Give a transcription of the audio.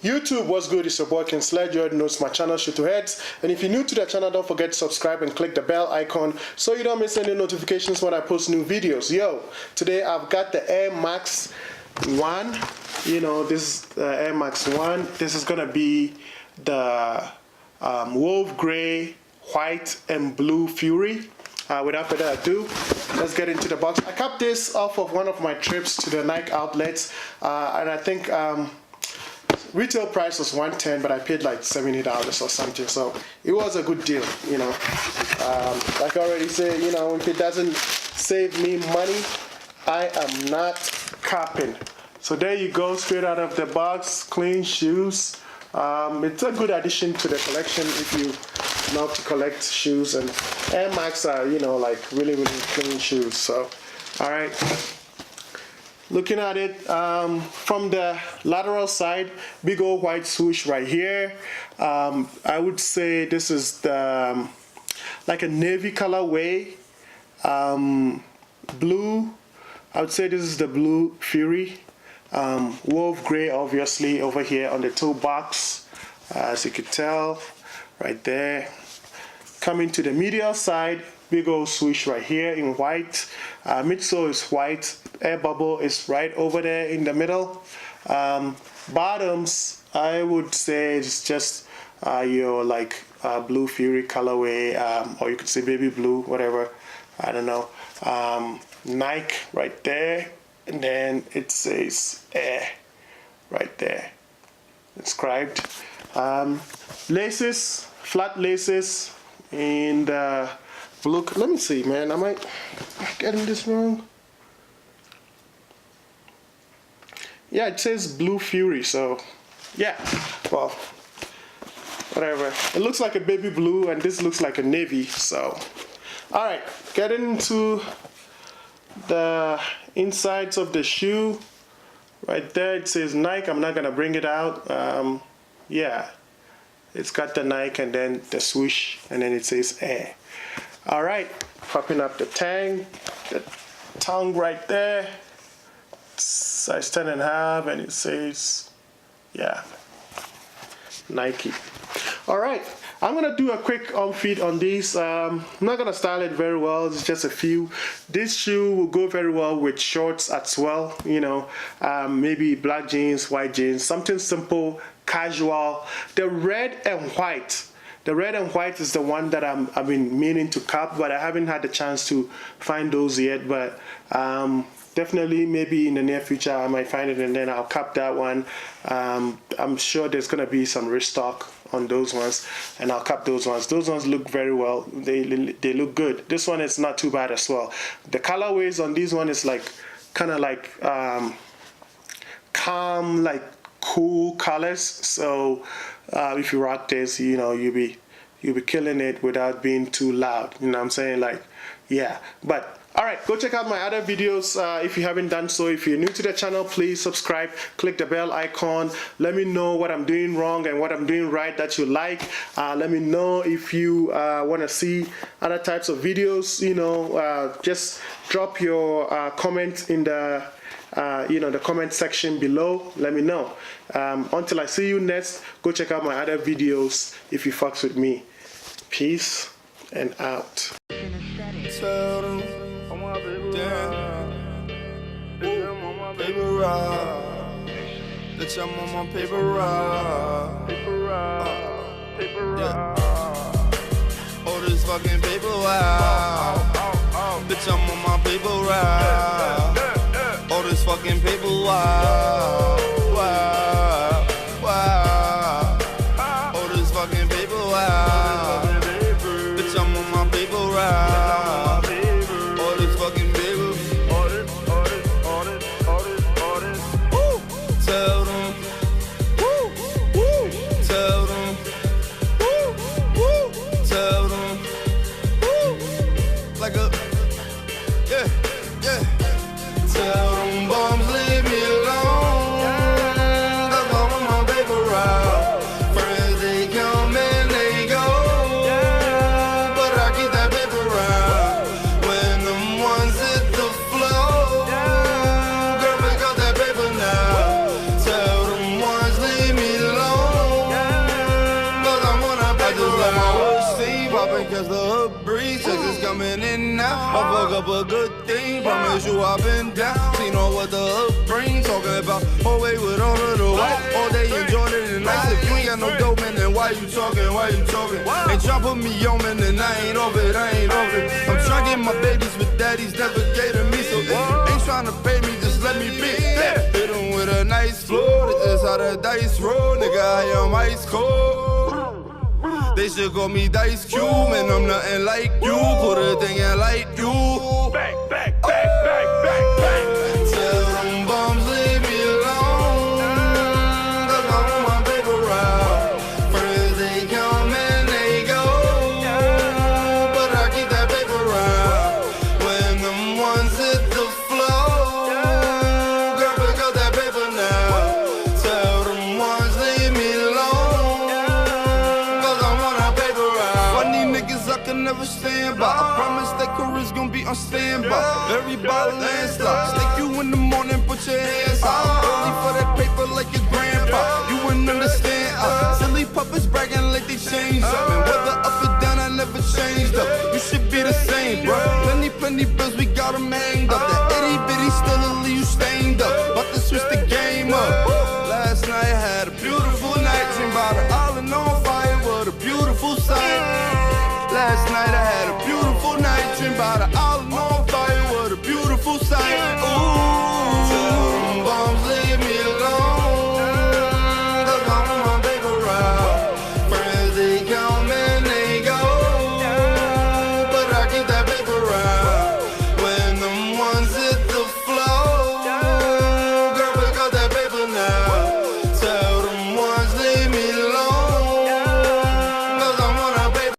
YouTube, what's good? It's your boy King Sledge. You already know it's my channel, Sneakerheads. And if you're new to the channel, don't forget to subscribe and click the bell icon so you don't miss any notifications when I post new videos. Yo, today I've got the AIRMAX 1. You know, this is the AIRMAX 1. This is gonna be the wolf gray, white, and blue Fury. Without further ado, let's get into the box. I capped this off of one of my trips to the Nike outlets, and I think retail price was $110, but I paid like $70 or something, so it was a good deal, you know. Like I already said, you know, if it doesn't save me money, I am not copping. So there you go, straight out of the box, clean shoes. It's a good addition to the collection if you love to collect shoes, and AIRMAX are, you know, like really clean shoes. So all right, looking at it from the lateral side, big old white swoosh right here. I would say this is the like a navy colorway, blue. I would say this is the blue Fury. Wolf gray obviously over here on the toe box, as you could tell right there. Coming to the medial side, big old swoosh right here in white. Midsole is white, air bubble is right over there in the middle. Bottoms, I would say it's just your like blue Fury colorway, or you could say baby blue, whatever, I don't know. Nike right there, and then it says Air right there inscribed. Laces, flat laces in the blue. Let me see, man, am I getting this wrong? Yeah, it says blue Fury, so yeah, well, whatever. It looks like a baby blue, and this looks like a navy. So all right, getting into the insides of the shoe. Right there it says Nike. I'm not gonna bring it out. Yeah, it's got the Nike and then the swoosh, and then it says Air. All right, popping up the tongue right there, size 10.5, and it says, yeah, Nike. All right, I'm gonna do a quick on-feed on these. I'm not gonna style it very well, it's just a few. This shoe will go very well with shorts as well, you know, maybe black jeans, white jeans, something simple, casual. The red and white is the one that I've been meaning to cop, but I haven't had the chance to find those yet. But definitely maybe in the near future I might find it, and then I'll cop that one. I'm sure there's gonna be some restock on those ones, and I'll cop those ones. Those ones look very well. They look good. This one is not too bad as well. The colorways on these one is like kind of like calm, like cool colors. So if you rock this, you know, you'll be killing it without being too loud. You know what I'm saying? Like, yeah. But all right, go check out my other videos if you haven't done so. If you're new to the channel, please subscribe, click the bell icon. Let me know what I'm doing wrong and what I'm doing right that you like. Let me know if you want to see other types of videos. You know, just drop your comment in the you know, the comment section below. Let me know. Until I see you next, go check out my other videos if you fucks with me. Peace and out. Paper rock, bitch, I'm on my paper rock. Yeah. Oh, this fucking paper wow. Bitch, I'm on my paper rock. Oh, this fucking paper wow. Wow, wow. Oh, this fucking paper wow. Bitch, I'm on my paper rock. Oh, this fucking paper. Tell them bums leave me alone. coming in now. I fuck up a good thing, promise you I've been down. Seen all what the hook brings, talking about away with all of the white. All day enjoying it and nice. If you ain't got no dope, man, then why you talking, why you talking? Ain't tryna put me on, man, and I ain't off it, I ain't off it. I'm tryna get my babies with daddies, never gave to me. So if you ain't tryna pay me, just let me be. Hit them with a nice flow, this is how the dice roll. Nigga, I am ice cold. They should call me Dice Cube, and I'm nothing like you. Put a thing in like you. Bang, bang, bang, bang, bang, bang. Tell them bums leave me alone, 'cause I want my paper route. Friends they come and they go, but I keep that paper route. When them ones hit the floor, girl, pick up that paper now. Tell them ones leave me alone, 'cause I want a paper route. Funny niggas I can never stand by. I promise that career's gonna be on standby. Everybody landslide. Stick you in the morning, put your hands out. Early for that paper like your grandpa. You wouldn't understand. Silly puppets bragging like they changed up. And whether up or down, I never changed up. You should be the same, bro. Plenty bills, we got them hanged up. That itty bitty still leave you stained up. About to switch the game up. Last night I had a beautiful night. Dream about the island on fire. What a beautiful sight. Last night I had a beautiful night. Dream about the island.